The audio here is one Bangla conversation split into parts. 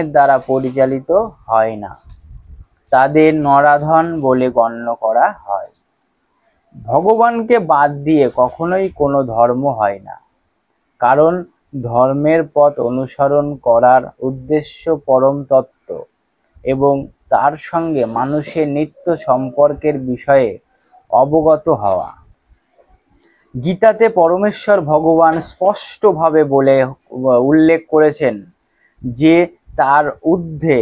দ্বারা পরিচালিত হয় না, তাদের নরাধন বলে গণ্য করা হয়। ভগবানকে বাদ দিয়ে কখনোই কোনো ধর্ম হয় না, কারণ ধর্মের পথ অনুসরণ করার উদ্দেশ্য পরম তত্ত্ব এবং তার সঙ্গে মানুষের নিত্য সম্পর্কের বিষয়ে অবগত হওয়া। গীতাতে পরমেশ্বর ভগবান স্পষ্টভাবে উল্লেখ করেছেন যে তার ঊর্ধ্বে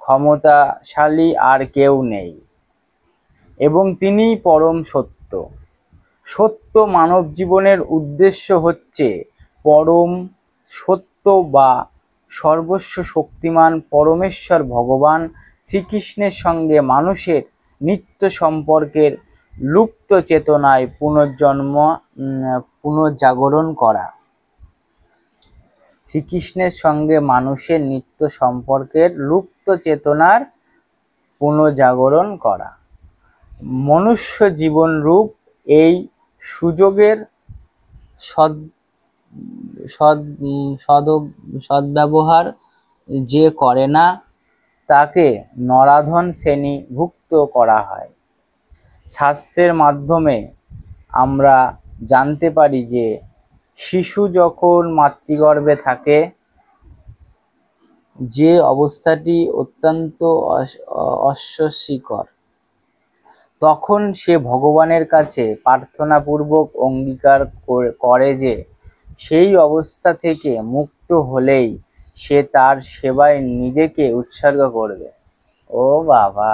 ক্ষমতাশালী আর কেউ নেই এবং তিনিই পরম সত্য। সত্য মানব জীবনের উদ্দেশ্য হচ্ছে পরম সত্য বা সর্বস্ব শক্তিমান পরমেশ্বর ভগবান শ্রীকৃষ্ণের সঙ্গে মানুষের নিত্য সম্পর্কের লুপ্ত চেতনায় পুনর্জাগরণ করা। শ্রীকৃষ্ণের সঙ্গে মানুষের নিত্য সম্পর্কের লুপ্ত চেতনার পুনর্জাগরণ করা। মনুষ্য জীবনরূপ এই সুযোগের সদ্ব্যবহার যে করে না, তাকে নরাধন শ্রেণীভুক্ত করা হয়। শাস্ত্রের মাধ্যমে আমরা জানতে পারি যে শিশু যখন মাতৃগর্ভে থাকে, যে অবস্থাটি অত্যন্ত অস্বস্তিকর, তখন সে ভগবানের কাছে প্রার্থনাপূর্বক অঙ্গীকার করে যে সেই অবস্থা থেকে মুক্ত হলেই সে তার সেবায় নিজেকে উৎসর্গ করবে। ও বাবা,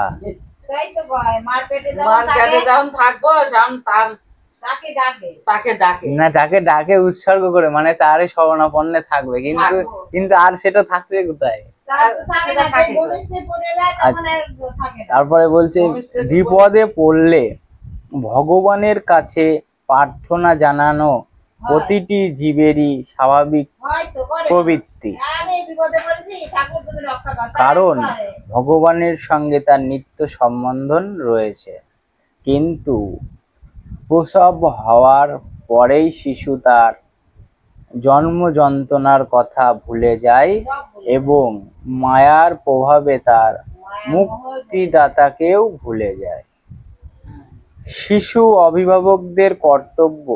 না তাকে ডাকে উৎসর্গ করে, মানে তারই শরণাপন্নে থাকবে, কিন্তু আর সেটা থাকবে কোথায়? তারপরে বলছে বিপদে পড়লে ভগবানের কাছে প্রার্থনা জানানো প্রতিটি জীবেরই স্বাভাবিক প্রবৃত্তি, কারণ ভগবানের সঙ্গে তার নিত্য সম্বন্ধ রয়েছে। কিন্তু প্রসব হওয়ার পরেই শিশু তার জন্ম যন্ত্রণার কথা ভুলে যায় এবং মায়ার প্রভাবে তার মুক্তিদাতাকেও ভুলে যায়। শিশু অভিভাবকদের কর্তব্য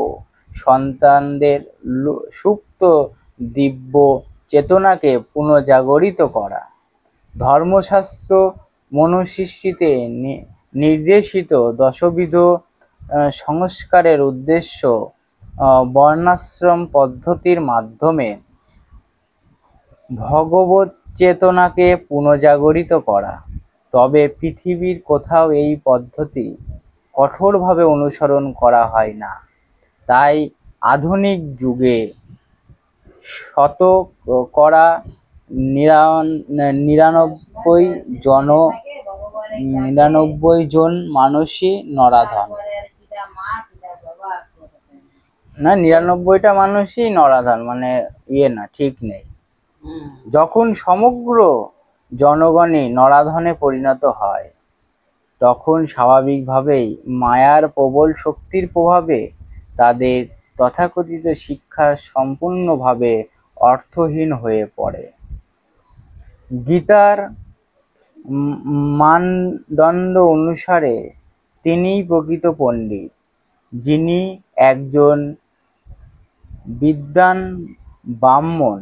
সন্তানদের সুপ্ত দিব্য চেতনাকে পুনর্জাগরিত করা। ধর্মশাস্ত্র মনুসৃষ্টিতে নির্দেশিত দশবিধ সংস্কারের উদ্দেশ্য বর্ণাশ্রম পদ্ধতির মাধ্যমে ভগবৎ চেতনাকে পুনর্জাগরিত করা। তবে পৃথিবীর কোথাও এই পদ্ধতি কঠোরভাবে অনুসরণ করা হয় না। তাই আধুনিক যুগে শতকরা 99 জন মানুষই নরাধন। না, 99টা মানুষই নরাধন, মানে না, ঠিক নেই। যখন সমগ্র জনগণই নরাধনে পরিণত হয়, তখন স্বাভাবিকভাবেই মায়ার প্রবল শক্তির প্রভাবে তাদের তথাকথিত শিক্ষা সম্পূর্ণভাবে অর্থহীন হয়ে পড়ে। গীতার মানদণ্ড অনুসারে তিনিই প্রকৃত পণ্ডিত, যিনি একজন বিদ্বান ব্রাহ্মণ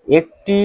একটি